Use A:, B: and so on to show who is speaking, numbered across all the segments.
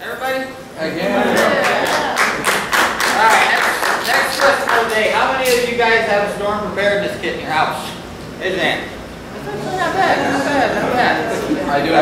A: Everybody? Again. Alright, next festival day. How many of you guys have a storm preparedness kit in your house? Isn't it? Not bad. I do.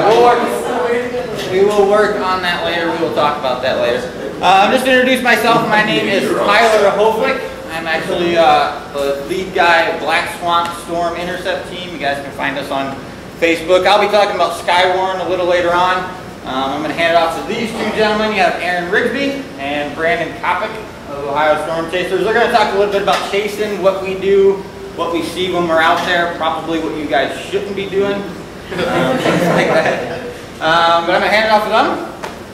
A: We will work on that later. We will talk about that later. I'm just going to introduce myself. My name is Tyler Hoflick. I'm actually the lead guy of Blackswamp Storm Intercept Team. You guys can find us on Facebook. I'll be talking about Skywarn a little later on. I'm going to hand it off to these two gentlemen. You have Aaron Rigsby and Brandon Copic of Ohio Storm Chasers. They're going to talk a little bit about chasing, what we do, what we see when we're out there, probably what you guys shouldn't be doing, things like that. But I'm going to hand it off to them.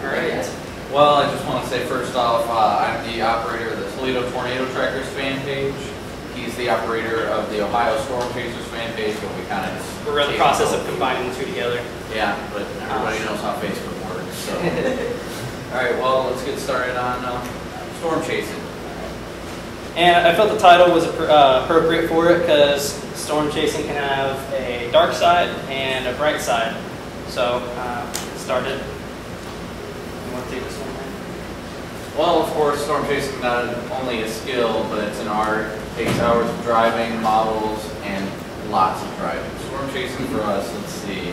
B: All right. Well, I just want to say first off, I'm the operator of the Toledo Tornado Trackers fan page. He's the operator of the Ohio Storm Chasers fan page, but we kind of
C: we're in the process of combining the two together.
B: Yeah, but everybody knows how Facebook works. So. All right, well, let's get started on storm chasing.
C: And I felt the title was appropriate for it because storm chasing can have a dark side and a bright side. So, started. You want to take this one, man?
B: Well, of course, storm chasing is not only a skill, but it's an art. It takes hours of driving, models, and lots of driving. Storm chasing for us, let's see.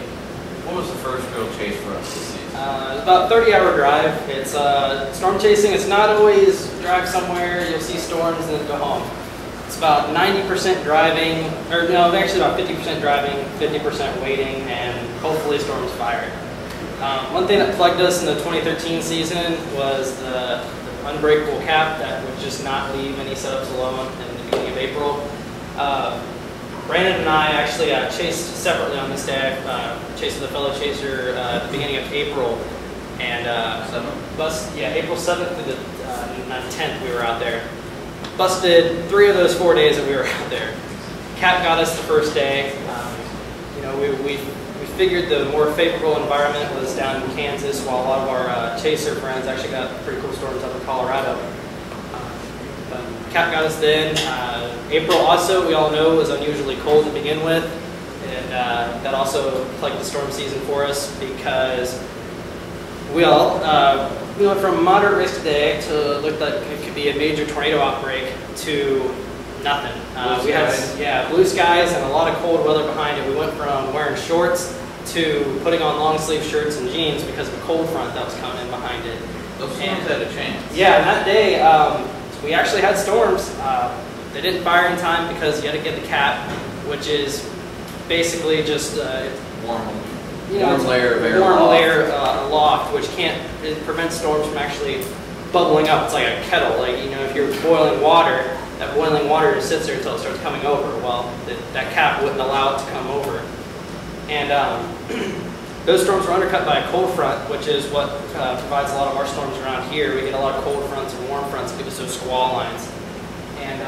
B: What was the first real chase for us this season?
C: It's about a 30-hour drive. It's storm chasing. It's not always drive somewhere, you'll see storms and then go home. It's about 90% driving, or no, actually about 50% driving, 50% waiting, and hopefully storms fired. One thing that plagued us in the 2013 season was the unbreakable cap that would just not leave any setups alone in the beginning of April. Brandon and I actually chased separately on this day. I chased with a fellow chaser at the beginning of April, and April 7th to the 10th we were out there. Busted 3 of those 4 days that we were out there. Cap got us the first day. We figured the more favorable environment was down in Kansas, while a lot of our chaser friends actually got pretty cool storms up in Colorado. Cap got us then. April also, we all know, was unusually cold to begin with, and that also plagued the storm season for us because we went from moderate risk day to looked like it could be a major tornado outbreak to nothing. We had blue skies and a lot of cold weather behind it. We went from wearing shorts to putting on long sleeve shirts and jeans because of a cold front that was coming in behind it.
B: Those storms had a chance.
C: Yeah, and that day we actually had storms. They didn't fire in time because you had to get the cap, which is basically just
B: warm layer of air
C: aloft, which it prevents storms from actually bubbling up. It's like a kettle. Like, if you're boiling water, that boiling water just sits there until it starts coming over. Well, that cap wouldn't allow it to come over. And those storms were undercut by a cold front, which is what provides a lot of our storms around here. We get a lot of cold fronts and warm fronts that give us those squall lines. And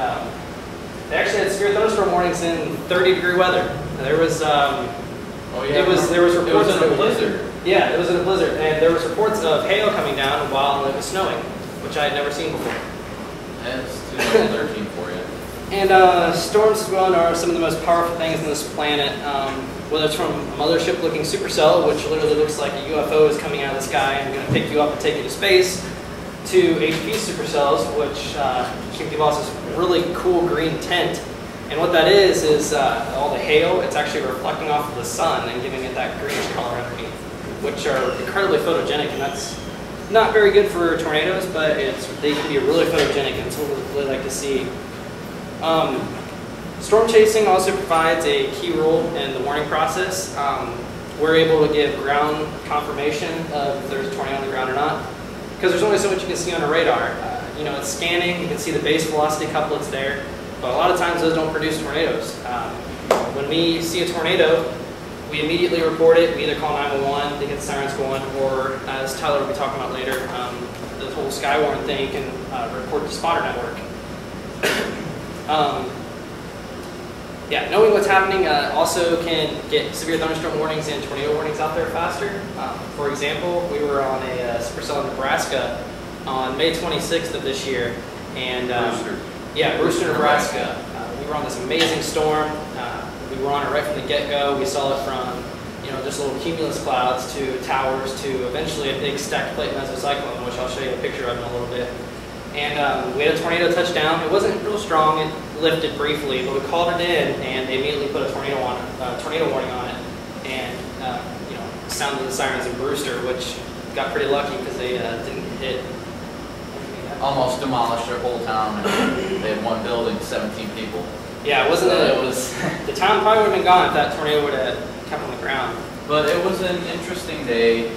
C: they actually had severe thunderstorm warnings in 30-degree weather. There was there was reports
B: of a blizzard.
C: Yeah, it was in a blizzard, and there was reports of hail coming down while it was snowing, which I had never seen before.
B: That's 2013 for you.
C: And storms as well are some of the most powerful things on this planet. Whether it's from a mothership looking supercell, which literally looks like a UFO is coming out of the sky and going to pick you up and take you to space, to HP supercells, which can give us this really cool green tint. And what that is all the hail, it's actually reflecting off of the sun and giving it that greenish color underneath, which are incredibly photogenic, and that's not very good for tornadoes, but they can be really photogenic, and it's what we really like to see. Storm chasing also provides a key role in the warning process. We're able to give ground confirmation of if there's a tornado on the ground or not, because there's only so much you can see on a radar. It's scanning, you can see the base velocity couplets there, but a lot of times those don't produce tornadoes. When we see a tornado, we immediately report it. We either call 911 to get the sirens going, or as Tyler will be talking about later, the whole Skywarn thing can report to spotter network. Knowing what's happening also can get severe thunderstorm warnings and tornado warnings out there faster. For example, we were on a supercell in Nebraska on May 26th of this year, and Brewster, Nebraska. We were on this amazing storm. We were on it right from the get-go. We saw it from just little cumulus clouds to towers to eventually a big stacked plate mesocyclone, which I'll show you a picture of in a little bit. And we had a tornado touchdown. It wasn't real strong. It lifted briefly, but we called it in, and they immediately put a tornado warning on it, and sounded the sirens in Brewster, which got pretty lucky because they didn't hit.
B: Almost demolished their whole town, and they had one building, 17 people.
C: Yeah, it wasn't.
B: It was.
C: The town probably would have been gone if that tornado would have kept on the ground.
B: But it was an interesting day,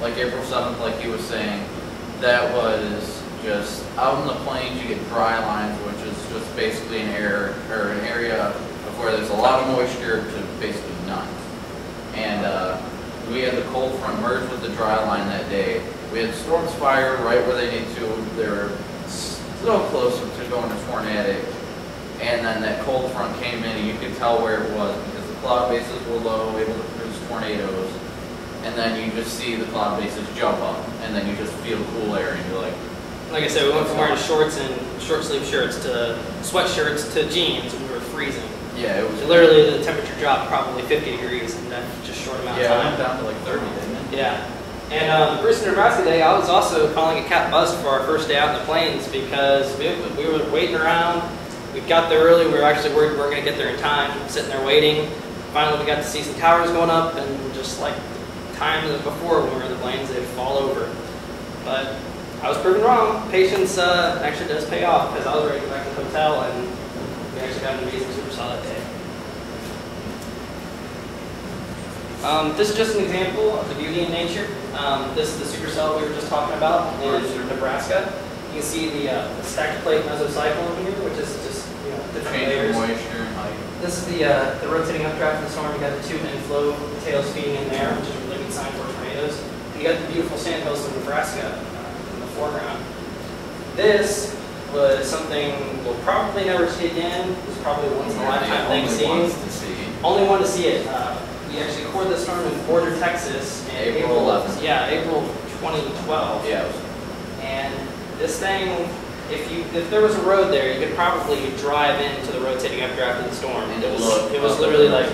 B: like April 7th, like he was saying. That was just out in the plains. You get dry lines, which is just basically an area of where there's a lot of moisture to basically none. And we had the cold front merge with the dry line that day. We had storms fire right where they need to. They were a little closer to going to tornadic. And then that cold front came in, and you could tell where it was because the cloud bases were low, able to produce tornadoes. And then you just see the cloud bases jump up, and then you just feel cool air, and you're like
C: I said, we went from wearing shorts and short sleeve shirts to sweatshirts to jeans, and we were freezing.
B: Yeah, it was.
C: So literally, the temperature dropped probably 50 degrees in that just short amount of time.
B: Yeah, it went down to like 30, didn't it?
C: Yeah. And Brewster, Nebraska Day, I was also calling a cat bust for our first day out in the plains because we were waiting around. We got there early. We were actually worried we weren't going to get there in time. Sitting there waiting. Finally, we got to see some towers going up, and just like times before when we were in the plains, they'd fall over. But I was proven wrong. Patience actually does pay off because I was ready to go back to the hotel, and we actually got an amazing supercell that day. This is just an example of the beauty in nature. This is the supercell we were just talking about in Nebraska. You can see the stacked plate mesocyclone here, which is just different layers.
B: Moisture and height.
C: This is the rotating updraft in the storm. You got the two inflow tails feeding in there, which is a really good sign for tornadoes. And you got the beautiful sandhills of Nebraska in the foreground. This was something we'll probably never see again. It was probably a once in a lifetime thing seen. Only one to see it. We actually recorded this storm in Border, Texas in
B: April 11th.
C: Yeah, April 2012.
B: Yeah.
C: And this thing, if there was a road there, you could probably drive into the rotating updraft of the storm.
B: And
C: it was literally like,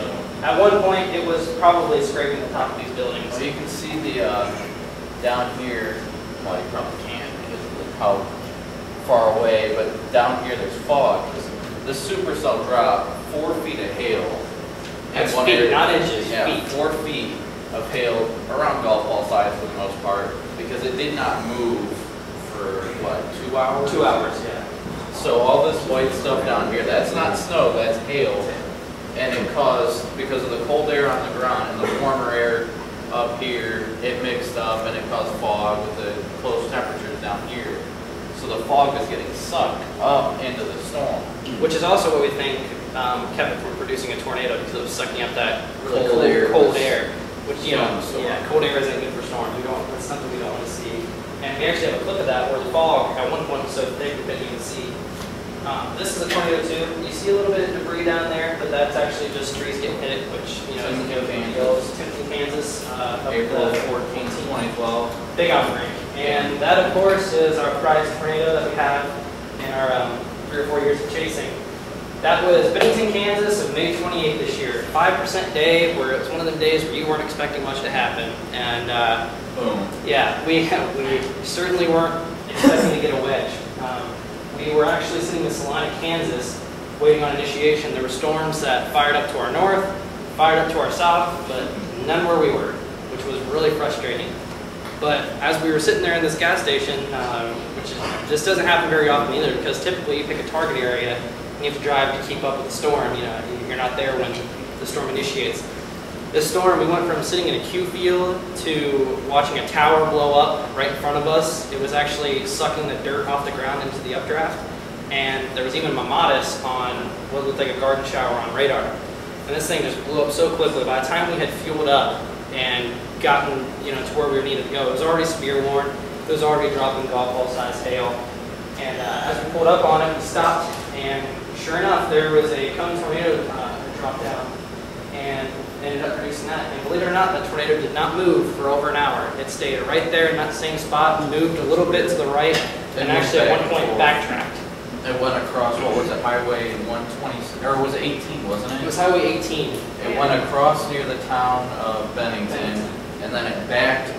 C: at one point, it was probably scraping the top of these buildings.
B: Well, you can see the down here. Well, you probably can't because of how far away, but down here there's fog. The supercell dropped 4 feet of hail.
C: That's feet, not inches.
B: Yeah,
C: feet.
B: 4 feet of hail around golf ball size for the most part because it did not move for what, 2 hours?
C: 2 hours, yeah.
B: So all this white stuff down here, that's not snow, that's hail. And it caused, because of the cold air on the ground and the warmer air up here, it mixed up and it caused fog with the close temperatures down here. So the fog is getting sucked up into the storm.
C: Which is also what we think kept it from producing a tornado because it was sucking up that really cold air. Which, cold air isn't good for storms. That's something we don't want to see. And we actually have a clip of that where the fog at one point was so thick we couldn't even see. This is a tornado too. You see a little bit of debris down there, but that's actually just trees getting hit, which isn't no big deal. It's Timothy, Kansas,
B: April 14, 2012.
C: Big outbreak. And that, of course, is our brightest tornado that we have in our 3 or 4 years of chasing. That was Bennington, Kansas, of May 28th this year. 5% day, where it was one of them days where you weren't expecting much to happen. And
B: boom.
C: Yeah, we certainly weren't expecting to get a wedge. We were actually sitting in Salina, Kansas, waiting on initiation. There were storms that fired up to our north, fired up to our south, but none where we were, which was really frustrating. But as we were sitting there in this gas station, this doesn't happen very often either, because typically you pick a target area and you have to drive to keep up with the storm. You're not there when the storm initiates. This storm, we went from sitting in a Q field to watching a tower blow up right in front of us. It was actually sucking the dirt off the ground into the updraft. And there was even mamatis on what looked like a garden shower on radar. And this thing just blew up so quickly. By the time we had fueled up and gotten to where we needed to go, it was already severe worn. It was already dropping golf ball size hail. And as we pulled up on it, we stopped. And sure enough, there was a cone tornado that dropped down. And ended up producing that. And believe it or not, that tornado did not move for over an hour. It stayed right there in that same spot, moved a little bit to the right, and actually at one point backtracked.
B: It went across across, what was it, Highway 120, or was it 18, wasn't it?
C: It was Highway 18.
B: It went across near the town of Bennington, and then it backed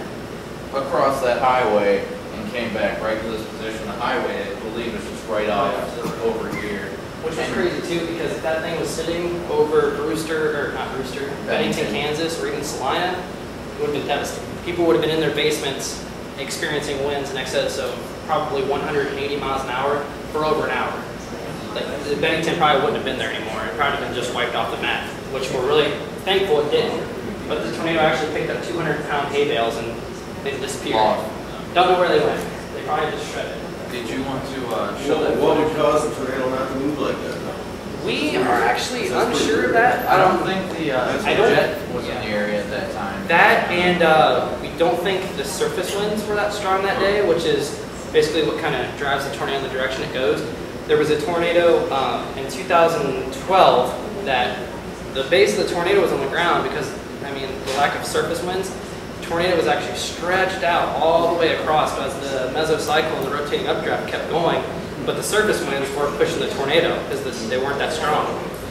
B: across that highway and came back right to this position. The highway, I believe, is just right off over here.
C: Which was crazy too, because if that thing was sitting over Bennington, Kansas, or even Salina, it would have been devastating. People would have been in their basements experiencing winds in excess of probably 180 miles an hour for over an hour. Like, Bennington probably wouldn't have been there anymore. It probably been just wiped off the map, which we're really thankful it didn't. But the tornado actually picked up 200-pound hay bales and they disappeared. Don't know where they went. They probably just shredded.
B: Did you want to show that?
D: What would cause the tornado not to move like that?
C: We are actually unsure of that.
B: I don't think the jet was in the area at that time.
C: That and we don't think the surface winds were that strong that day, which is basically what kind of drives the tornado in the direction it goes. There was a tornado in 2012 that the base of the tornado was on the ground because, I mean, the lack of surface winds. The tornado was actually stretched out all the way across as the mesocycle and the rotating updraft kept going. But the surface winds weren't pushing the tornado because they weren't that strong.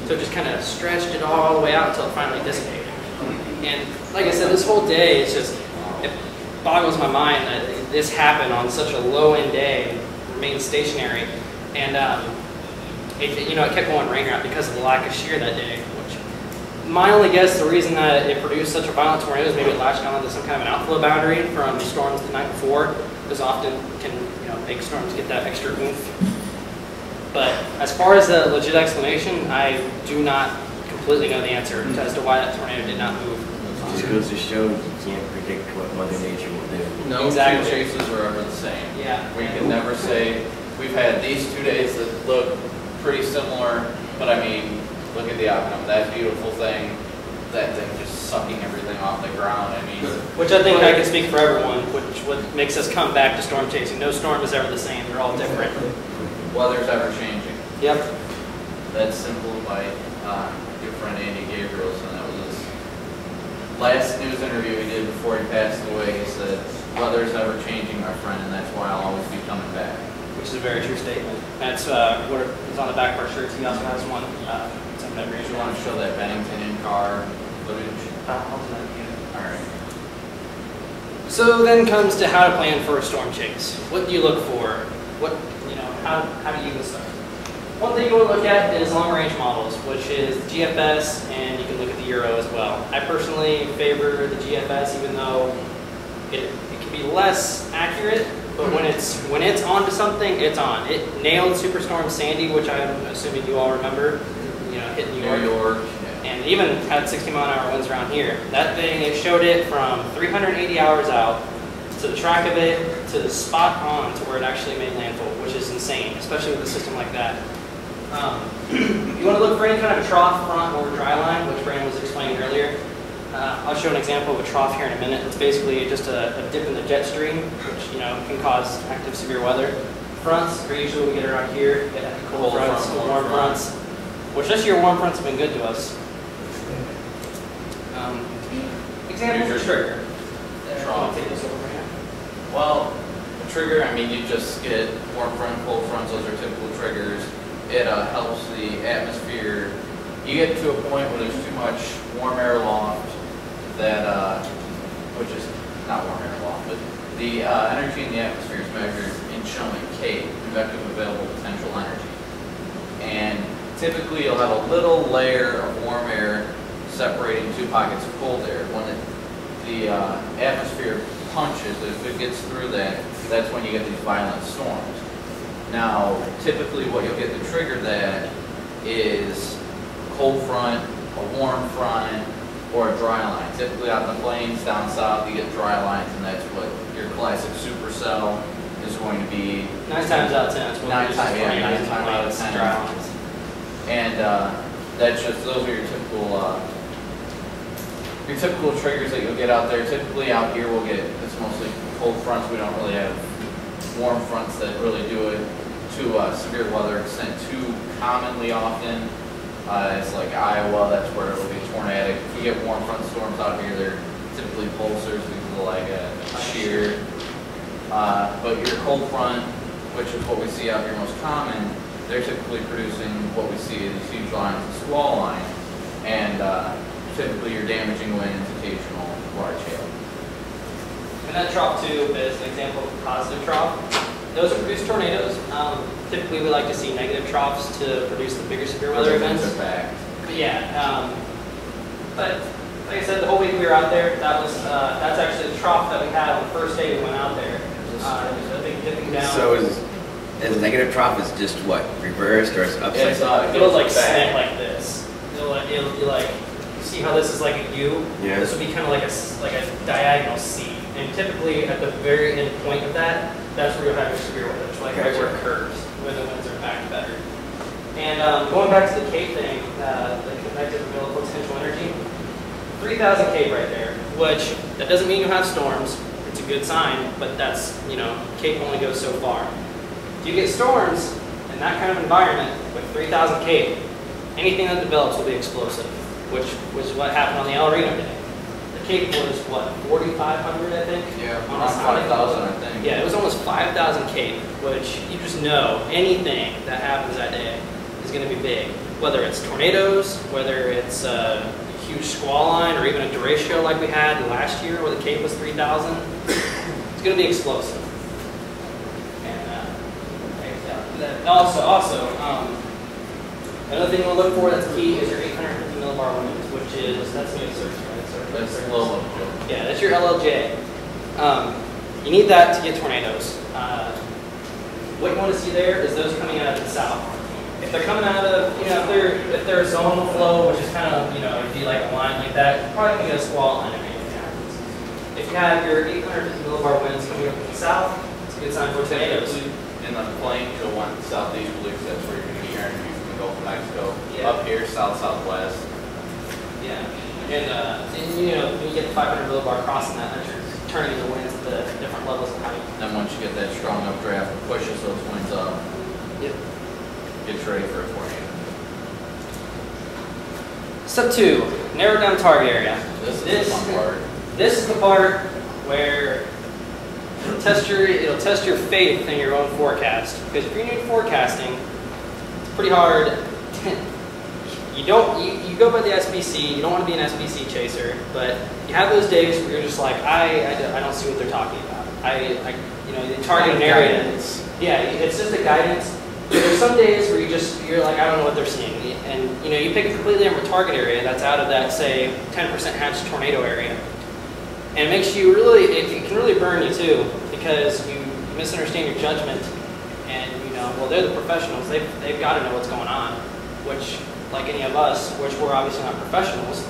C: So it just kind of stretched it all the way out until it finally dissipated. And like I said, this whole day, it boggles my mind that this happened on such a low-end day, remained stationary, and it kept going rain out because of the lack of shear that day. Which, my only guess, the reason that it produced such a violent tornado is maybe it latched onto some kind of an outflow boundary from storms the night before, because often can make storms get that extra oomph. But as far as the legit explanation, I do not completely know the answer as to why that tornado did not move.
E: Just goes to show you can't predict what Mother Nature will do.
B: No two chases are ever the same.
C: Yeah.
B: We can never say, we've had these 2 days that look pretty similar, but I mean, look at the outcome. That beautiful thing, that thing just sucking everything off the ground. I mean,
C: which I think I can speak for everyone, which what makes us come back to storm chasing. No storm is ever the same. They're all different.
B: Weather's ever changing.
C: Yep.
B: That's simple by your friend Andy Gabriels, and that was his last news interview he did before he passed away. He said, "Weather's ever changing, my friend, and that's why I'll always be coming back."
C: Which is a very true statement. That's what is on the back of our shirts. He also has one.
B: If you want to show that Bennington in-car footage. All right.
C: So then comes to how to plan for a storm chase. What do you look for? How do you get started? One thing you want to look at is long-range models, which is the GFS, and you can look at the Euro as well. I personally favor the GFS, even though it can be less accurate, but when it's onto something, it's on. It nailed Superstorm Sandy, which I'm assuming you all remember. Hit New York. And even had 60-mile-an-hour winds around here. That thing, it showed it from 380 hours out to the track of it to the spot on to where it actually made landfall, which is insane, especially with a system like that. You want to look for any kind of a trough, front, or dry line, which Brandon was explaining earlier. I'll show an example of a trough here in a minute. It's basically just a dip in the jet stream, which can cause active severe weather. Fronts are usually we get around here. Get cold fronts, warm fronts. Which this year warm fronts have been good to us. Example of trigger.
B: Well, a trigger, I mean, you just get warm front, cold fronts. Those are typical triggers. It helps the atmosphere. You get to a point where there's too much warm air aloft that, which is not warm air aloft, but the energy in the atmosphere is measured in showing K, convective available potential energy. And typically you'll have a little layer of warm air separating two pockets of cold air. When the atmosphere punches, if it gets through that, that's when you get these violent storms. Now, typically what you'll get to trigger that is a cold front, a warm front, or a dry line. Typically out in the plains down south you get dry lines, and that's what your classic supercell is going to be.
C: 9 times out of 10. It's
B: 9 times out of 10.
C: Dry lines.
B: And that's just, those are your typical triggers that you'll get out there. Typically out here we'll get, it's mostly cold fronts. We don't really have warm fronts that really do it to severe weather extent too commonly often. It's like Iowa, that's where it'll be tornadic. If we get warm front storms out here, they're typically pulsars because of like a shear. But your cold front, which is what we see out here most common, they're typically producing what we see as these huge lines of squall line, and typically you're damaging winds, occasional large hail.
C: And that trough too is an example of a positive trough. Those are produce tornadoes. Typically we like to see negative troughs to produce the bigger severe weather events. But yeah, but like I said, the whole week we were out there, that's actually the trough that we had on the first day we went out there. I think dipping down.
E: So is negative trough is just what, reversed or it's upside down?
C: It'll like snap like this. It'll be like, you see how this is like a U?
E: Yeah.
C: This would be kind of like a diagonal C. And typically at the very end point of that, that's where you'll have your severe weather, like right where it curves, where the winds are back better. And going back to the Cape thing, the convective umbilical potential energy, 3,000 Cape right there, which that doesn't mean you'll have storms. It's a good sign, but that's, Cape only goes so far. If you get storms in that kind of environment with 3,000 Cape, anything that develops will be explosive, which was what happened on the El Reno day. The Cape was what, 4,500 I think?
B: Yeah, around 5,000 I think.
C: Yeah, it was almost 5,000 Cape, which you just know anything that happens that day is going to be big. Whether it's tornadoes, whether it's a huge squall line, or even a derecho like we had last year where the Cape was 3,000, it's going to be explosive. And also, another thing we'll look for that's key is your 850 millibar winds, which is, that's the search, right?
B: That's LLJ.
C: Yeah, that's your LLJ. You need that to get tornadoes. What you want to see there is those coming out of the south. If they're coming out of, if they're a zonal flow, which is kind of, it'd be like a line like that, you're probably going to get a squall line if anything happens. If you have your 850 millibar winds coming up from the south, it's a good sign for tornadoes.
B: In the plains, you'll want southeasterly, because that's where you're going to get your energy from the Gulf of Mexico.
C: Yeah.
B: Up here, south-southwest.
C: Yeah, and when you get the 500 millibar crossing that, that's turning the winds at the different levels of height.
B: Then once you get that strong updraft, it pushes those winds up.
C: Yep.
B: Gets ready for a tornado.
C: Step 2, narrow down target area.
B: This is the fun part.
C: This is the part where it'll test your faith in your own forecast. Because if you're new to forecasting, it's pretty hard. You go by the SBC. You don't want to be an SBC chaser, but you have those days where you're just like, I don't see what they're talking about. You target an area. Yeah, it's just a guidance. There's some days where you're like, I don't know what they're seeing, and you pick a completely different target area that's out of that, say, 10% hatched tornado area, and it makes you it can really burn you too, because you misunderstand your judgment, and well, they're the professionals, they've got to know what's going on, which, like any of us, which we're obviously not professionals,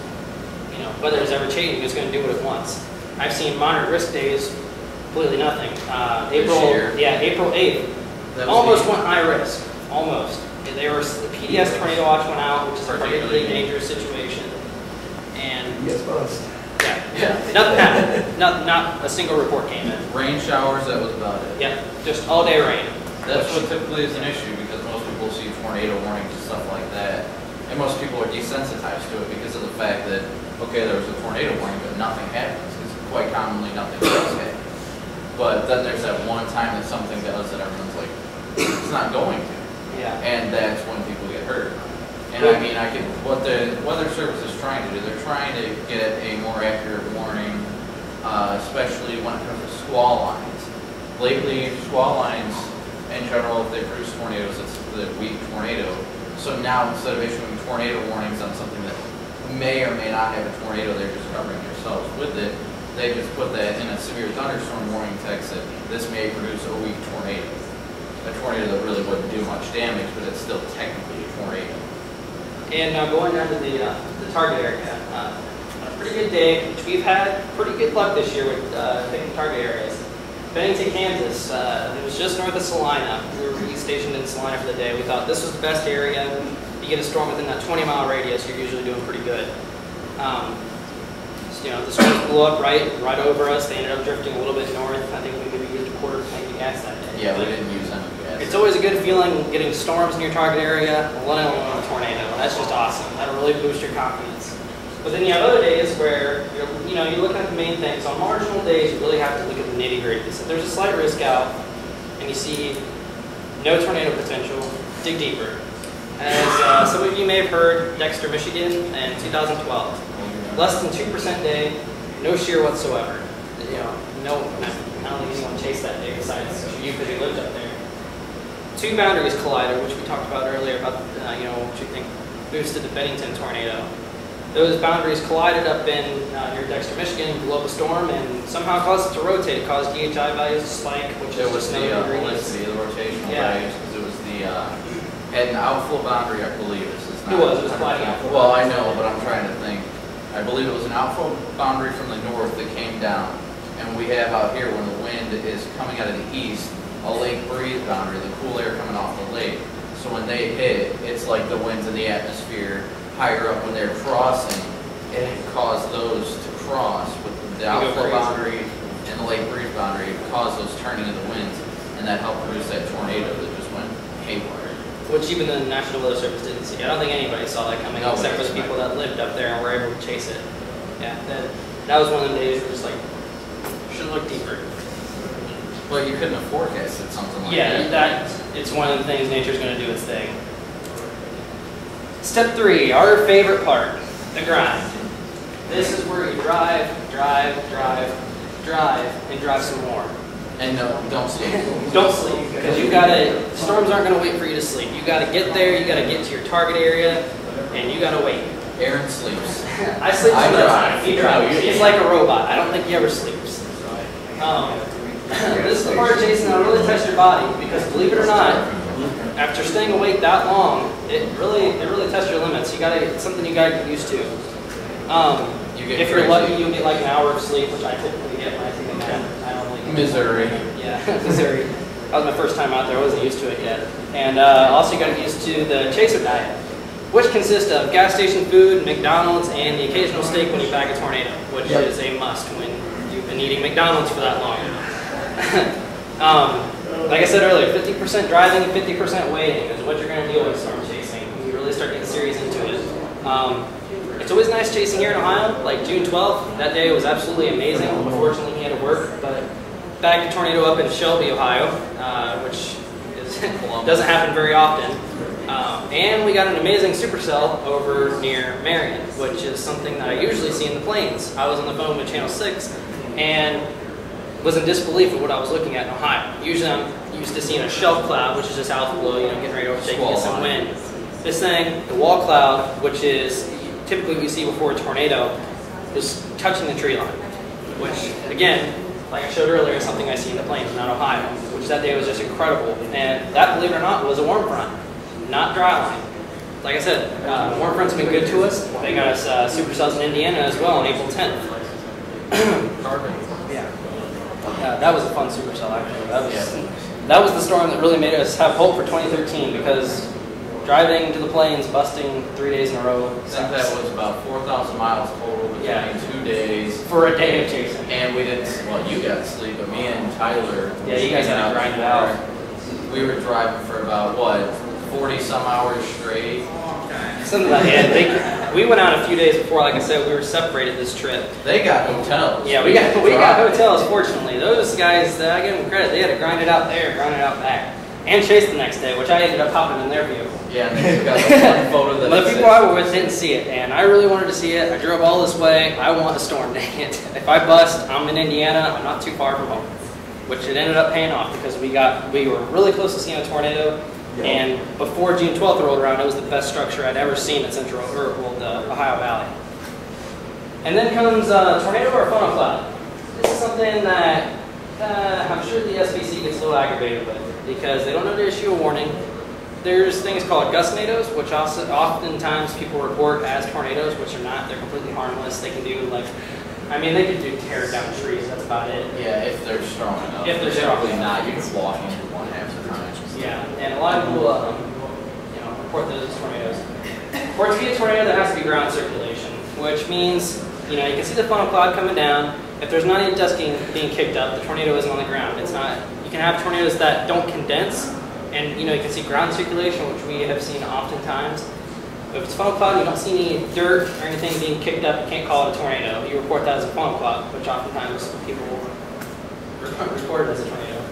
C: weather's ever changing, it's going to do what it wants. I've seen moderate risk days, completely nothing. April 8th. Almost went high risk, almost. The PDS tornado watch went out, which is a particularly dangerous situation. And
D: Yes, bust.
C: yeah, nothing happened. Not a single report came in.
B: Rain showers, that was about it.
C: Yeah, just all day rain.
B: That's what typically is an issue, because most people see tornado warnings and stuff like that. And most people are desensitized to it because of the fact that, okay, there was a tornado warning, but nothing happens. Because quite commonly nothing does happen. But then there's that one time that something does that everyone's like, it's not going to.
C: Yeah.
B: And that's when people get hurt. And what the Weather Service is trying to do, they're trying to get a more accurate warning, especially when it comes to squall lines. Lately, squall lines, in general, if they produce tornadoes, it's the weak tornado. So now, instead of issuing tornado warnings on something that may or may not have a tornado, they're just covering themselves with it. They just put that in a severe thunderstorm warning text that this may produce a weak tornado. A tornado that really wouldn't do much damage, but it's still technically a tornado. And
C: going down to the target area, a pretty good day, which we've had pretty good luck this year with picking target areas. Bennington, Kansas, it was just north of Salina. We were stationed in Salina for the day. We thought this was the best area. You get a storm within that 20-mile radius, you're usually doing pretty good. The storms blew up right over us. They ended up drifting a little bit north. I think we maybe used a quarter tank of gas that day.
B: Yeah, we didn't use any gas.
C: It's always a good feeling getting storms in your target area, let alone a tornado. That's just awesome. That'll really boost your confidence. But then you have other days where you're looking at the main things. On marginal days, you really have to look at the nitty-gritty. So if there's a slight risk out, and you see no tornado potential, dig deeper. As some of you may have heard, Dexter, Michigan in 2012. Less than 2% day, no shear whatsoever. You know, I don't think anyone chased that day besides you because you lived up there. Two boundaries collided, which we talked about earlier about, you know, what you think boosted the Bennington tornado. Those boundaries collided up in near Dexter, Michigan, below the storm, and somehow caused it to rotate. It caused DHI values to spike, which
B: It
C: is
B: was
C: just
B: the
C: another
B: validity of the rotational
C: Yeah.
B: values, because it was the, had an outflow boundary, I believe. This is not
C: It was sliding out.
B: Well, I know, but I'm trying to think. I believe it was an outflow boundary from the north that came down. And we have out here, when the wind is coming out of the east, a lake breeze boundary, the cool air coming off the lake. So when they hit, it's like the winds in the atmosphere higher up when they're crossing. It caused those to cross with the outflow boundary and the lake breeze boundary. It caused those turning of the winds, and that helped produce that tornado that just went haywire.
C: Which even the National Weather Service didn't see. I don't think anybody saw that coming, except for the people that lived up there and were able to chase it. Yeah, that was one of the days where it was like, should look deeper.
B: Well, you couldn't have forecasted something like
C: Yeah,
B: that.
C: it's one of the things nature's going to do its thing. Step 3, our favorite part, the grind. This is where you drive, and drive some more.
B: And no, don't sleep.
C: Don't sleep, because you gotta, storms aren't gonna wait for you to sleep. You gotta get there, you gotta get to your target area, and you gotta wait.
B: Aaron sleeps.
C: I sleep some of the
B: drive.
C: time. He drives. He's like a robot. I don't think he ever sleeps. This is the part of chasing that'll really test your body, because believe it or not, after staying awake that long, it really tests your limits. It's something you gotta get used to. If you're lucky, you'll get like an hour of sleep, which I typically get when I take a nap. I don't really
B: Missouri.
C: Yeah, Missouri. That was my first time out there. I wasn't used to it yet. And also you got to get used to the chaser diet, which consists of gas station food, McDonald's, and the occasional steak when you bag a tornado, which is a must when you've been eating McDonald's for that long. Like I said earlier, 50% driving and 50% waiting is what you're going to deal with storm chasing. You really start getting serious into it. It's always nice chasing here in Ohio. Like June 12th, that day was absolutely amazing. Unfortunately, he had to work, but bagged a tornado up in Shelby, Ohio, which doesn't happen very often. And we got an amazing supercell over near Marion, which is something that I usually see in the plains. I was on the phone with Channel 6 and was in disbelief at what I was looking at in Ohio. Usually I'm used to seeing a shelf cloud, which is just alpha blow, getting ready to overtake and get some wind. This thing, the wall cloud, which is typically what you see before a tornado, is touching the tree line, which again, like I showed earlier, is something I see in the plains, not Ohio, which that day was just incredible. And that, believe it or not, was a warm front, not dry line. Like I said, warm front's been good to us. They got us supercells in Indiana as well on April 10th. Yeah, that was a fun supercell actually. That was the storm that really made us have hope for 2013, because driving to the plains, busting 3 days in a row.
B: I think that was about 4,000 miles total between 2 days.
C: For a day of chasing.
B: And we didn't, well, you got to sleep, but me and Tyler.
C: Yeah, you guys had to grind it out.
B: We were driving for about, what, 40 some hours straight?
C: Something like that. We went out a few days before, like I said, we were separated this trip.
B: They got hotels.
C: Yeah, we got hotels, fortunately. Those guys, I give them credit, they had to grind it out there, grind it out back. And chase the next day, which I ended up hopping in their vehicle.
B: Yeah, and they got one photo that
C: the people I were with didn't see it, and I really wanted to see it. I drove all this way. I want a storm, dang it. If I bust, I'm in Indiana. I'm not too far from home, which it ended up paying off, because we were really close to seeing a tornado. And before June 12th rolled around, it was the best structure I'd ever seen in the Ohio Valley. And then comes tornado or funnel cloud. This is something that I'm sure the SPC gets a little aggravated with, because they don't know to issue a warning. There's things called gustnadoes, which also oftentimes people report as tornadoes, which are not. They're completely harmless. They can do they could do tear down trees. That's about it.
B: Yeah, if they're strong enough.
C: If they're strong enough.
B: Not. You can walk into one half the time.
C: Yeah, and a lot of people, report those as tornadoes. For it to be a tornado, there has to be ground circulation, which means, you can see the funnel cloud coming down. If there's not any dust being kicked up, the tornado isn't on the ground. It's not. You can have tornadoes that don't condense, and you can see ground circulation, which we have seen oftentimes. If it's funnel cloud, you don't see any dirt or anything being kicked up, you can't call it a tornado. You report that as a funnel cloud, which oftentimes people will report it as a tornado.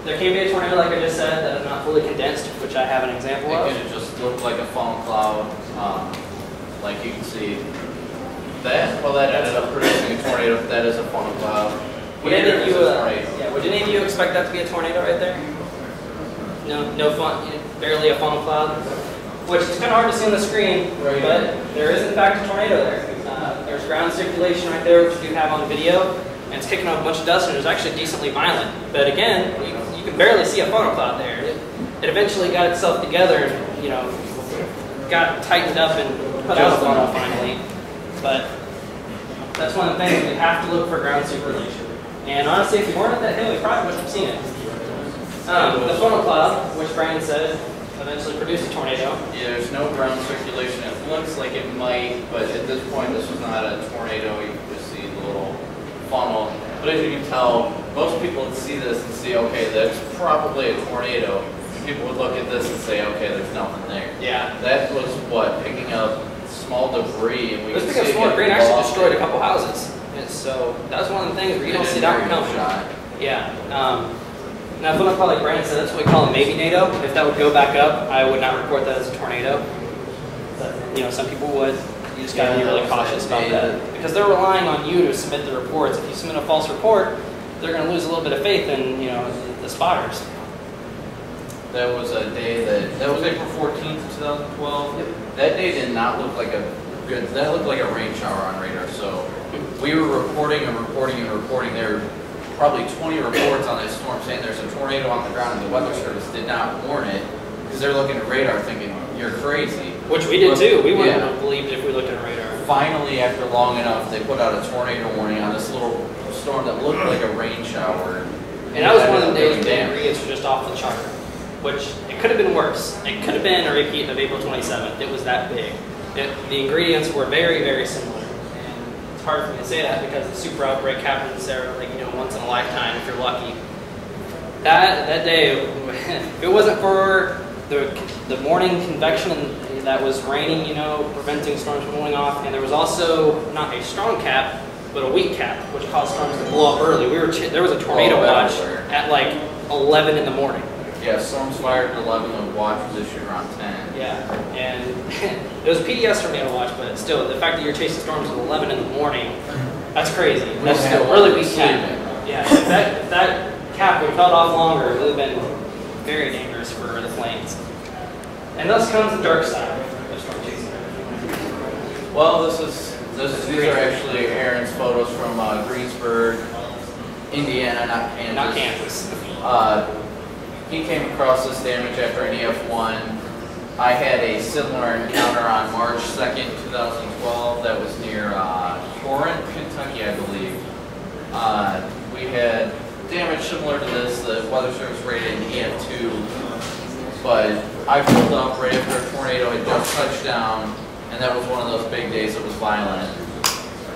C: There can be a tornado, like I just said, that is not fully condensed, which I have an example
B: It
C: of.
B: could just look like a funnel cloud, like you can see. That, well, that ended up producing a tornado. That is a funnel cloud.
C: Would any of you expect that to be a tornado right there? No fun, barely a funnel cloud. Which is kind of hard to see on the screen, but there is in fact a tornado there. There's ground circulation right there, which you do have on video, and it's kicking up a bunch of dust, and it was actually decently violent. But again, you can barely see a funnel cloud there. It eventually got itself together, and got tightened up and put out a funnel finally. But that's one of the things we have to look for ground circulation. And honestly, if you weren't at that hill, you probably wouldn't have seen it. The funnel cloud, which Brian said, eventually produced a tornado.
B: Yeah, there's no ground circulation. It looks like it might, but at this point, this was not a tornado. You can just see the little funnel. But as you can tell, most people would see this and see, okay, that's probably a tornado. People would look at this and say, okay, there's nothing there.
C: Yeah.
B: That was what, picking up small debris. And we
C: this picking up small debris actually destroyed a couple houses. And so that was one of the things where you don't see that one coming. Yeah. Now, funnel cloud, like Brandon said, that's what we call a maybe NATO. If that would go back up, I would not report that as a tornado. But, some people would. You just got to be really cautious about that. Because they're relying on you to submit the reports. If you submit a false report, they're going to lose a little bit of faith in, the spotters.
B: That was a day that was April 14th, 2012. Yep. That day did not look like that looked like a rain shower on radar. So we were reporting and reporting and reporting. There were probably 20 reports on this storm saying there's a tornado on the ground, and the Weather Service did not warn it because they're looking at radar thinking, you're crazy.
C: Which we did too. We wouldn't have believed it if we looked at radar.
B: Finally, after long enough, they put out a tornado warning on this little storm that looked like a rain shower.
C: And that was one of the days the ingredients were just off the chart. Which, it could have been worse. It could have been a repeat of April 27th. It was that big. The ingredients were very, very similar. And it's hard for me to say that because the super outbreak happens there, once in a lifetime if you're lucky. That day, if it wasn't for the morning convection that was raining, preventing storms from blowing off, and there was also not a strong cap, but a weak cap, which caused storms to blow up early. There was a tornado watch at like 11 in the morning.
B: Yeah, storms fired at 11 and watch was issued around 10.
C: Yeah, and it was a PDS tornado watch, but still, the fact that you're chasing storms at 11 in the morning, that's crazy. That's still really weak cap. Yeah, if that cap would have held off longer, it would have been very dangerous for the planes. And thus comes the dark side of storm chasing.
B: Well, these are actually Aaron's photos from Greensburg, Indiana, not Kansas.
C: Not Kansas.
B: He came across this damage after an EF1. I had a similar encounter on March 2nd, 2012. That was near Corinth, Kentucky, I believe. We had damage similar to this. The Weather Service rated an EF2. But I pulled up right after a tornado had just touched down, and that was one of those big days that was violent.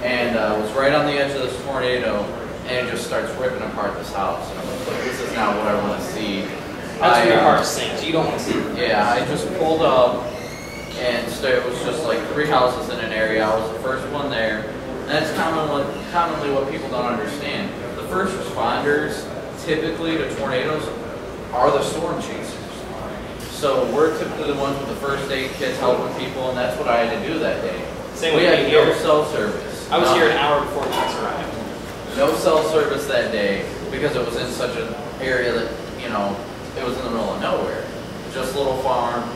B: And was right on the edge of this tornado, and it just starts ripping apart this house. And I was like, this is not what I want to see.
C: That's where your heart sinks. You don't want to see it.
B: Yeah, I just pulled up, and it was just like 3 houses in an area. I was the first one there. And that's commonly what people don't understand. The first responders, typically to tornadoes, are the storm chasers. So we're typically the ones with the first aid kits helping people, and that's what I had to do that day.
C: Same
B: we
C: with
B: had
C: me
B: no
C: here.
B: cell service.
C: I was here an hour before trucks arrived.
B: No cell service that day because it was in such an area that, it was in the middle of nowhere. Just a little farm.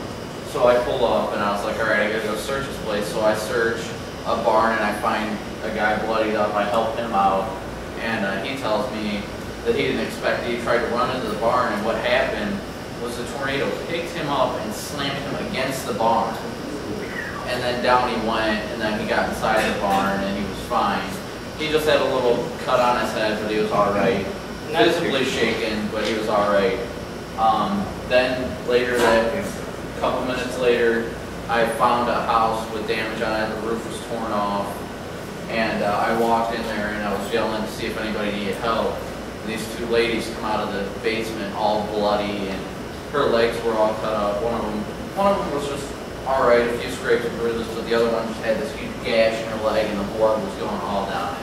B: So I pull up and I was like, all right, I gotta go search this place. So I search a barn and I find a guy bloodied up. I help him out. And he tells me that he didn't expect it. He tried to run into the barn, and what happened was the tornado picked him up and slammed him against the barn. And then down he went, and then he got inside the barn and he was fine. He just had a little cut on his head, but he was all right. Visibly shaken, but he was all right. Then later, a couple minutes later, I found a house with damage on it. The roof was torn off, and I walked in there and I was yelling to see if anybody needed help. And these 2 ladies come out of the basement all bloody, and her legs were all cut up. One of them was just all right, a few scrapes and bruises, but the other one just had this huge gash in her leg, and the blood was going all down it.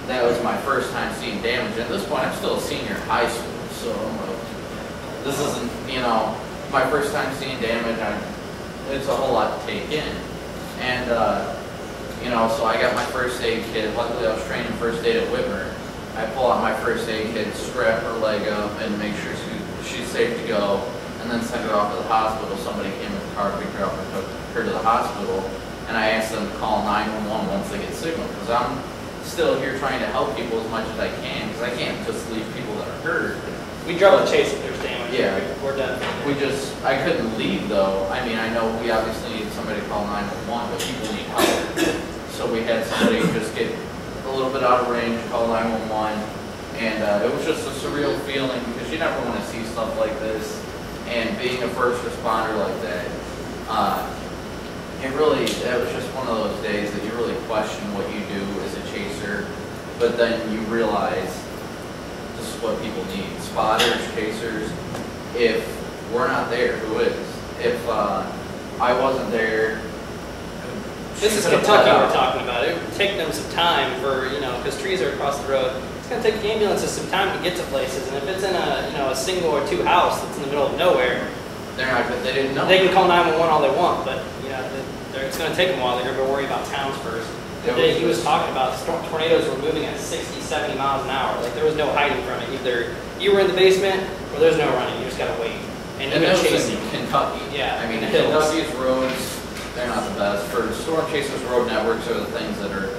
B: That was my first time seeing damage. At this point, I'm still a senior in high school, so I'm like, this isn't, you know, my first time seeing damage. It's a whole lot to take in. And, you know, so I got my first aid kit. Luckily, I was training first aid at Whitmer. I pull out my first aid kit, strap her leg up, and make sure she's safe to go, and then send her off to the hospital. Somebody came with the car, picked her up, and took her to the hospital. And I asked them to call 911 once they get signal, because I'm still here trying to help people as much as I can, because I can't just leave people that are hurt.
C: We drove the chase if there's damage.
B: Yeah.
C: We're done.
B: I couldn't leave though. I mean, I know we obviously need somebody to call 911, but people need help. So we had somebody just get a little bit out of range, call 911, and it was just a surreal feeling, because you never want to see stuff like this. And being a first responder like that, it was just one of those days that you really question what you do as a chaser, but then you realize this is what people need. Spotters, chasers. If we're not there, who is? If I wasn't there,
C: this is Kentucky we're talking about. It would take them some time for, you know, because trees are across the road. It's going to take ambulances some time to get to places, and if it's in a, you know, a single or two house that's in the middle of nowhere,
B: they didn't know.
C: They can call 911 all they want, but you know, it's going to take them a while. They're going to worry about towns first. The day he was talking about, tornadoes were moving at 60, 70 miles an hour. Like there was no hiding from it. Either you were in the basement, or there's no running. You just got to wait.
B: And you're chasing Kentucky.
C: Yeah.
B: I mean, Kentucky's roads, they're not the best. For storm chasers, road networks are the things that are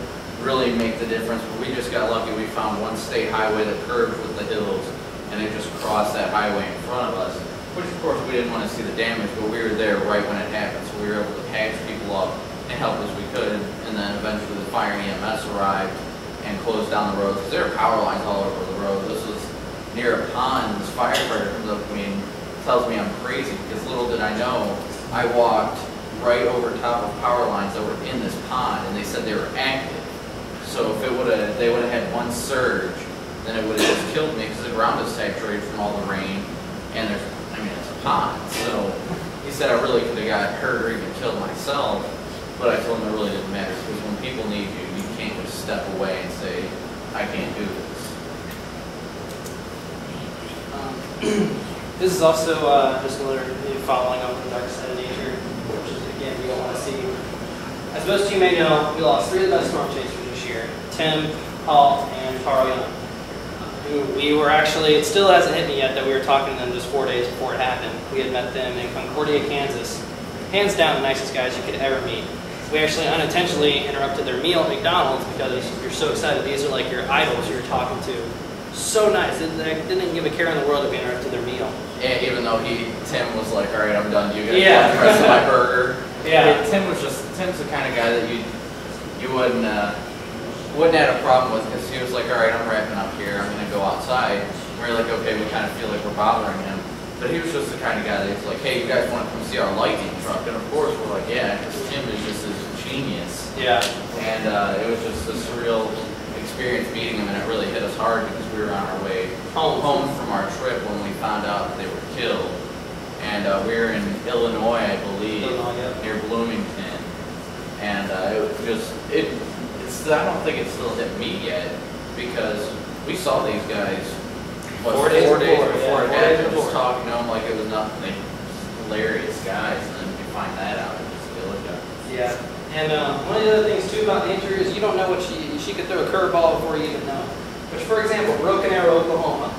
B: really make the difference. But we just got lucky. We found one state highway that curved with the hills, and it just crossed that highway in front of us. Which, of course, we didn't want to see the damage, but we were there right when it happened, so we were able to patch people up and help as we could. And then eventually the fire and EMS arrived and closed down the road, because there were power lines all over the road. This was near a pond. This firefighter comes up to me and tells me I'm crazy, because little did I know, I walked right over top of power lines that were in this pond, and they said they were active. So if they would have had one surge, then it would have just killed me, because the ground is saturated from all the rain, and it's a pond. So he said I really could have got hurt or even killed myself, but I told him it really didn't matter, because when people need you, you can't just step away and say, I can't do this.
C: This is also just another following up on the dark side of nature, which is, again, we don't want to see. As most of you may know, we lost 3 of the best storm chasers this year: Tim, Paul, and Carl Young. We were actually, it still hasn't hit me yet that we were talking to them just 4 days before it happened. We had met them in Concordia, Kansas. Hands down the nicest guys you could ever meet. We actually unintentionally interrupted their meal at McDonald's because you're so excited. These are like your idols you're talking to. So nice. They didn't give a care in the world if we interrupted their meal.
B: Yeah, even though Tim was like, all right, I'm done. You guys want the rest of my burger?
C: Yeah.
B: Tim's the kind of guy that you wouldn't have a problem with, because he was like, all right, I'm wrapping up here. I'm going to go outside. And we're like, okay, we kind of feel like we're bothering him. But he was just the kind of guy that's like, hey, you guys want to come see our lightning truck? And of course, we're like, yeah, because Tim is just a genius.
C: Yeah.
B: And it was just a surreal experience meeting him, and it really hit us hard, because we were on our way home from our trip when we found out that they were killed. And we were in Illinois, I believe, near Bloomington. And it was just, I don't think it still hit me yet, because we saw these guys 4 days before it happened, just talking to them like it was nothing. They hilarious guys, and then you find that out, it just kills you.
C: Yeah, and one of the other things too about the injury is you don't know what she could throw a curveball before you even know. Which, for example, Broken Arrow, Oklahoma.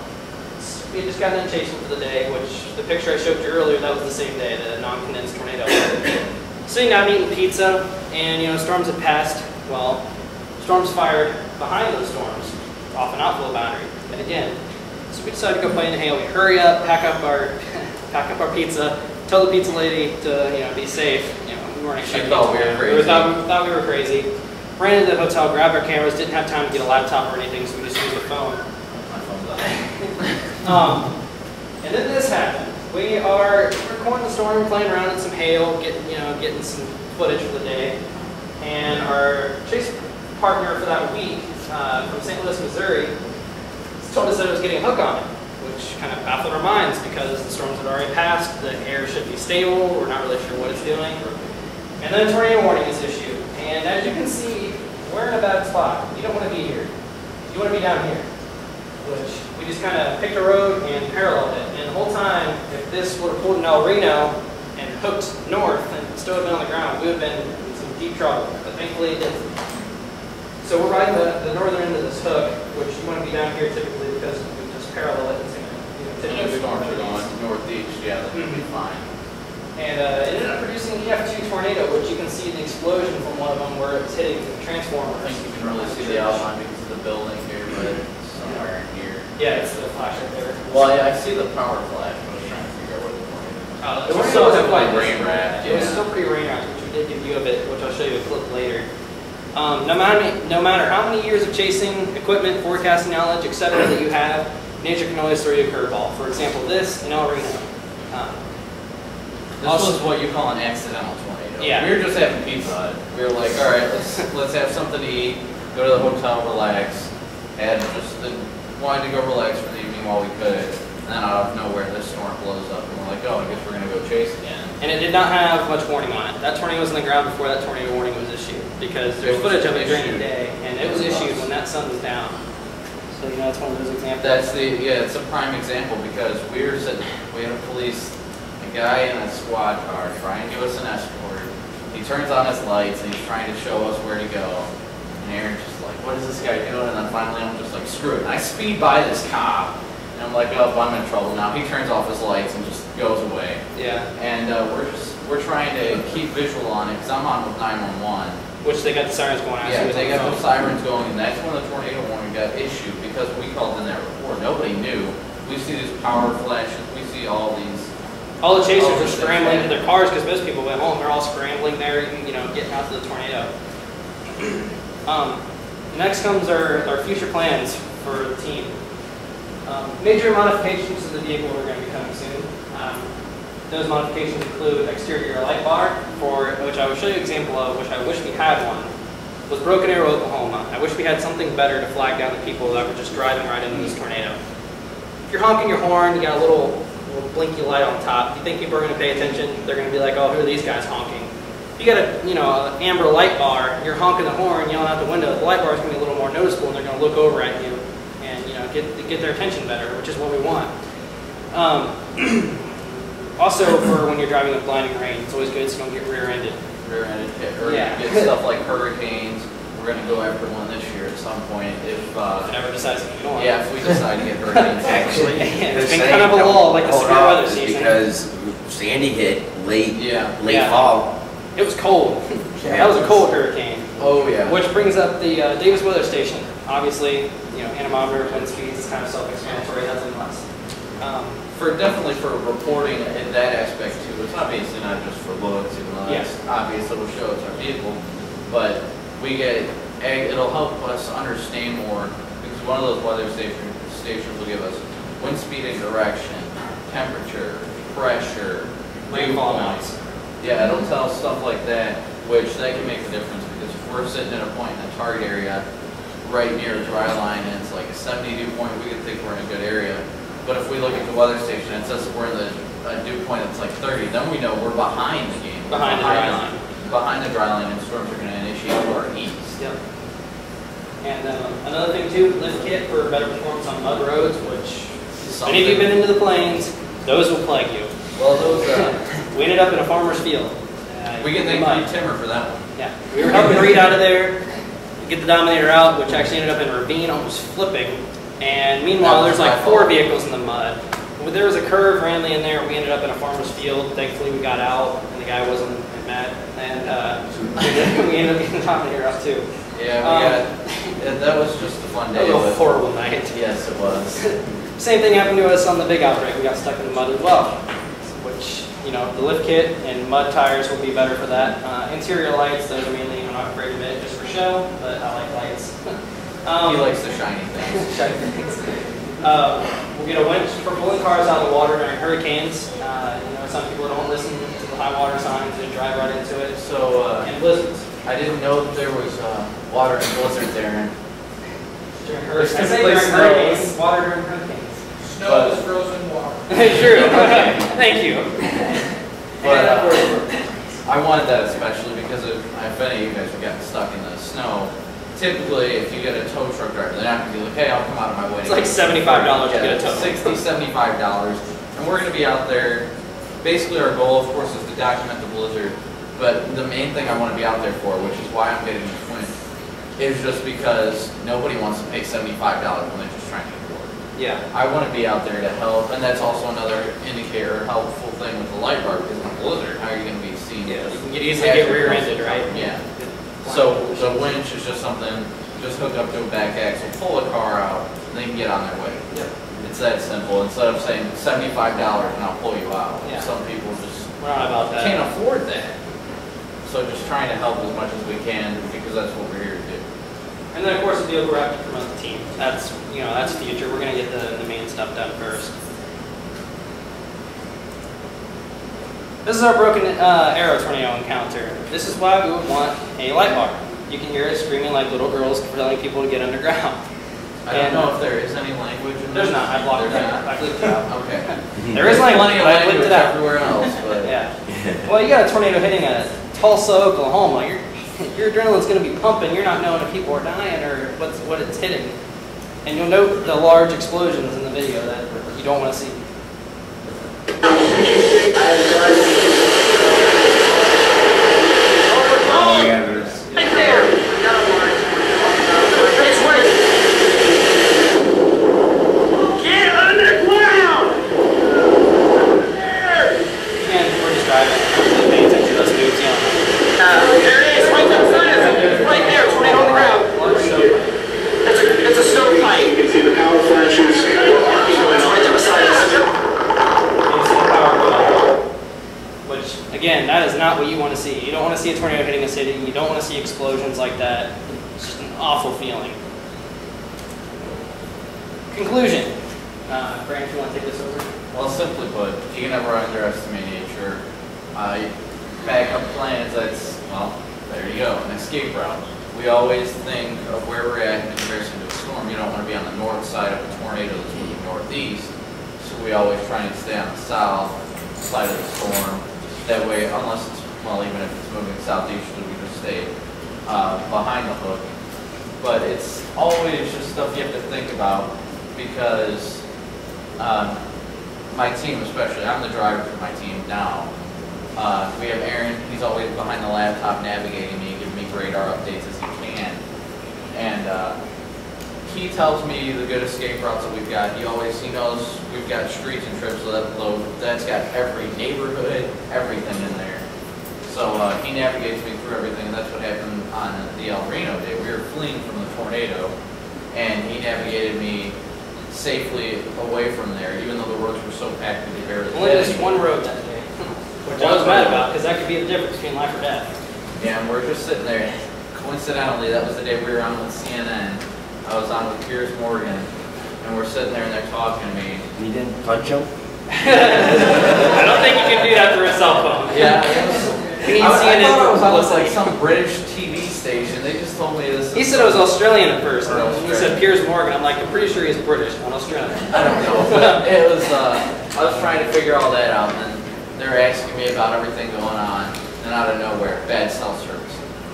C: We just got done chasing for the day, which the picture I showed you earlier, that was the same day, the non-condensed tornado. Sitting down eating pizza, and storms had passed. Well, storms fired behind those storms off an outflow boundary. And again, so we decided to go play in the hail. We hurry up, pack up our pizza, tell the pizza lady to be safe. We weren't expecting.
B: She thought we were crazy.
C: Thought we were crazy. Ran into the hotel, grabbed our cameras, didn't have time to get a laptop or anything, so we just used the phone.
B: My phone's up.
C: And then this happened. We are recording the storm, playing around in some hail, getting some footage for the day. And our chase partner for that week from St. Louis, Missouri, told us that it was getting a hook on it, which kind of baffled our minds because the storms had already passed, the air should be stable, we're not really sure what it's doing. And then a tornado warning is issued. And as you can see, we're in a bad spot. You don't want to be here. You want to be down here, which we just kind of picked a road and paralleled it. And the whole time, if this would have pulled in El Reno and hooked north and still have been on the ground, we would have been in some deep trouble. But thankfully it didn't. So we're riding the northern end of this hook, which you want to be down here typically because we just parallel it. It's going to,
B: And if storms are going northeast, yeah, that would be fine.
C: And it ended up producing EF2 tornado, which you can see the explosion from one of them where it's hitting the transformer.
B: I think you can really see the outline because of the building here, but it's somewhere in here.
C: Yeah, it's the flash right there.
B: Well, yeah, I see the power flash, but I was trying to figure out what the point is.
C: It was
B: still
C: still
B: heavily rain wrapped.
C: It was still pretty rain wrapped, which we did give you a bit, which I'll show you a clip later. No matter how many years of chasing, equipment, forecasting knowledge, etc. that you have, nature can always throw you a curveball. For example, this in El Reno.
B: This was what you call an accidental tornado.
C: Yeah.
B: We were just having pizza. We were like, all right, let's have something to eat, go to the hotel, relax, and just wanted to go relax for the evening while we could. And then out of nowhere, this storm blows up, and we're like, oh, I guess we're gonna go chase again.
C: And it did not have much warning on it. That tornado was on the ground before that tornado warning was issued, because there's footage of it during the day, and it was issued when that sun was down. So you know, it's one of those examples.
B: It's a prime example because we had a guy in a squad car trying to give us an escort. He turns on his lights and he's trying to show us where to go. And Aaron's just like, what is this guy doing? And then finally I'm just like, screw it. And I speed by this cop. And I'm like, oh, I'm in trouble now. He turns off his lights and just goes away.
C: Yeah.
B: And we're trying to keep visual on it because I'm on with 911.
C: Which they got the sirens going out.
B: Yeah, they got the sirens going, and that's when the tornado warning got issued because we called in that report. Nobody knew. We see these power flashes. We see all these.
C: All the chasers are scrambling to their cars because most people went home. They're all scrambling there, you know, getting out to the tornado. Next comes our future plans for the team. Major modifications to the vehicle are going to be coming soon. Those modifications include exterior light bar, which I will show you an example of, which I wish we had one, was Broken Arrow, Oklahoma. I wish we had something better to flag down the people that were just driving right into this tornado. If you're honking your horn, you got a little blinky light on top. If you think people are going to pay attention, they're going to be like, oh, who are these guys honking? If you got an amber light bar, you're honking the horn, yelling out the window, the light bar is going to be a little more noticeable, and they're going to look over at you and get their attention better, which is what we want. Also, for when you're driving with blinding rain, it's always good so you don't get rear-ended.
B: Rear-ended hit, or get stuff like hurricanes. We're going to go after one this year at some point if
C: it ever decides to get on.
B: Yeah, if we decide to get hurricanes.
E: Actually,
C: it's been kind of a lull, like the severe weather season.
E: Because Sandy hit late fall.
C: It was cold. That was a cold hurricane.
B: Oh yeah.
C: Which brings up the Davis Weather Station. Obviously, anemometer, wind speeds is kind of self-explanatory. That's a must.
B: Definitely for reporting in that aspect too. It's obviously not just for looks, even though it's obvious it'll show it's our vehicle, but it'll help us understand more because one of those weather stations will give us wind speed and direction, temperature, pressure,
C: rainfall amounts.
B: Yeah, it'll tell us stuff like that, which that can make a difference because if we're sitting at a point in the target area right near a dry line and it's like a 70 dew point, we can think we're in a good area. But if we look at the weather station and it says we're in a dew point that's like 30, then we know we're behind the game.
C: Behind the dry line.
B: Behind the dry line, and storms are going to initiate to our east.
C: Yep. And another thing too, lift kit for better performance on mud roads, which any of you been into the plains, those will plague you.
B: Well, those
C: we ended up in a farmer's field.
B: We get the timber for that one.
C: Yeah, we were helping Reed out of there, get the Dominator out, which actually ended up in a ravine, almost flipping. And meanwhile, there's like 4 vehicles in the mud. There was a curve randomly in there. We ended up in a farmer's field. Thankfully, we got out, and the guy wasn't mad. And we ended up getting the Dominator out too.
B: Yeah, that was just a fun day.
C: It was a horrible night.
B: Yes, it was.
C: Same thing happened to us on the big outbreak. We got stuck in the mud as well, which, the lift kit and mud tires will be better for that. Interior lights, those are mainly, I'm not afraid of it, just for show, but I like lights.
B: He likes the shiny things.
C: Shiny things. We'll get a winch for pulling cars out of the water during hurricanes. Some people don't listen to the high water signs and drive right into it.
B: So,
C: and blizzards.
B: I didn't know that there was water and blizzard there.
C: During hurricanes. Water during hurricanes.
A: Snow is frozen water.
C: True. Okay. Thank you.
B: But I wanted that especially because if any of you guys have gotten stuck in the snow, typically, if you get a tow truck driver, they're not going to be like, hey, I'll come out of my way.
C: It's like $75 to get a tow.
B: $60, $75. And we're going to be out there. Basically, our goal, of course, is to document the blizzard. But the main thing I want to be out there for, which is why I'm getting the twin, is just because nobody wants to pay $75 when they're just trying to get bored.
C: Yeah.
B: I want to be out there to help, and that's also another indicator, helpful thing with the light bar, because in a blizzard, how are you going to be seen?
C: Yeah, you can easily get rear-ended, right?
B: Yeah. So the winch is just something, just hook up to a back axle, pull a car out, and they can get on their way.
C: Yep.
B: It's that simple. Instead of saying $75 and I'll pull you out.
C: Yeah.
B: Some people just
C: We're not about that.
B: can't afford that. So just trying to help as much as we can, because that's what we're here to do.
C: And then of course we'll go back to promote the team. That's that's future. We're gonna get the main stuff done first. This is our broken arrow tornado encounter. This is why we would want a light bar. You can hear it screaming like little girls telling people to get underground.
B: I don't know if there is any language in
C: There's
B: this.
C: not. I blocked it out. I clicked it out.
B: Okay.
C: There is language,
B: Plenty of
C: but I clicked
B: language
C: it out.
B: everywhere else, but
C: Yeah. Well, you got a tornado hitting Tulsa, Oklahoma. Your adrenaline's going to be pumping. You're not knowing if people are dying or what it's hitting. And you'll note the large explosions in the video that you don't want to see.
E: Oh, yeah, there's...
F: Right there! It's right. Get underground! There!
C: And we're just driving. Paying attention to those dudes yelling.
F: There it is, right there in front of you. Right there, tornado on the ground. It's a stovepipe.
G: You can see the power flashes.
F: It's right there beside us.
C: Which, again, that is not what you want to see. You don't want to see a tornado hitting a city. You don't want to see explosions like that. It's just an awful feeling. Conclusion. Grant, if you want to take this over?
B: well, simply put, you can never underestimate nature. Backup plans, there you go, an escape route. We always think of where we're at in comparison to a storm. You don't want to be on the north side of a tornado that's moving northeast, so we always try and stay on the south side of the storm. That way, unless it's, even if it's moving southeasterly, we just stay behind the hook. But it's always just stuff you have to think about, because my team especially, I'm the driver for my team now. We have Aaron, he's always behind the laptop navigating me, giving me radar updates as he can. And he tells me the good escape routes that we've got. He knows we've got streets and trips, so that's got every neighborhood, everything in there. So he navigates me through everything, and that's what happened on the El Reno day. We were fleeing from the tornado, and he navigated me safely away from there, even though the roads were so packed we could barely
C: Only
B: get
C: just
B: anywhere.
C: one road that day. Which I was mad about, because that could be the difference between life or death.
B: Yeah, and we're just sitting there. Coincidentally, that was the day we were on with CNN. I was on with Piers Morgan, and we're sitting there and they're talking to me.
E: You didn't punch him?
C: I don't think you can do that through a cell phone.
B: Yeah, I thought it was on
C: listening.
B: like some British TV station. They just told me this.
C: He said it was Australian at first.
B: Or
C: And he said Piers Morgan. I'm like, I'm pretty sure he's British, not Australian.
B: I don't know, but it was. I was trying to figure all that out, and they're asking me about everything going on, and out of nowhere, bad cell service.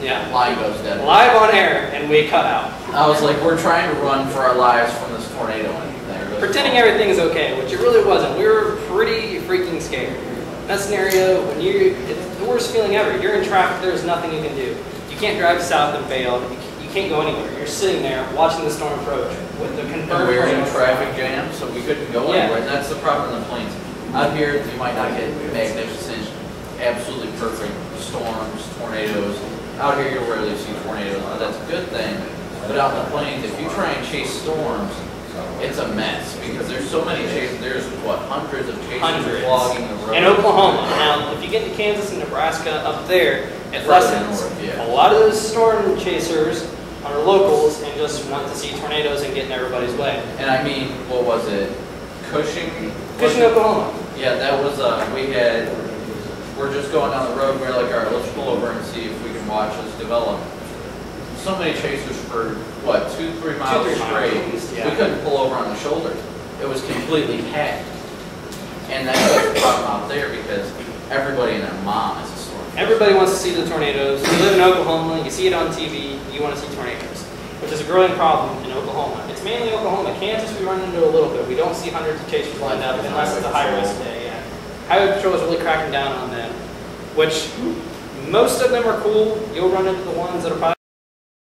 C: Yeah.
B: Line goes dead.
C: Live on air, and we cut out.
B: I was like, we're trying to run for our lives from this tornado, and there goes
C: Pretending everything is okay, which it really wasn't. We were pretty freaking scared. In that scenario, it's the worst feeling ever. You're in traffic, there's nothing you can do. You can't drive south and fail. You can't go anywhere. You're sitting there watching the storm approach with the confirmed.
B: We were in a traffic jam, so we couldn't go anywhere, and that's the problem in the plains. Out here, you might not get magnificent, absolutely perfect storms, tornadoes. Out here, you'll rarely see tornadoes, but that's a good thing. But out in the plains, if you try and chase storms, it's a mess, because there's so many chases. There's, hundreds of chases clogging the road.
C: In Oklahoma. Now, if you get into Kansas and Nebraska, up there, it lessens.
B: North, yeah.
C: A lot of those storm chasers are locals and just want to see tornadoes and get in everybody's way.
B: And I mean, what was it? Cushing?
C: Cushing, Oklahoma.
B: Yeah, that was, we're just going down the road, we're like, all right, let's pull over and see if we can watch this develop. So many chasers for, 2-3 miles
C: 2-3 miles
B: straight.
C: at least, yeah.
B: We couldn't pull over on the shoulder. It was completely packed. And that's the problem out there, because everybody and their mom is a storm.
C: Everybody wants to see the tornadoes. You live in Oklahoma, you see it on TV, you want to see tornadoes. which is a growing problem in Oklahoma. It's mainly Oklahoma. Kansas, we run into a little bit. We don't see hundreds of chasers lined up unless it's a high-risk day. Yeah. Highway Patrol is really cracking down on them, which most of them are cool. You'll run into the ones that are probably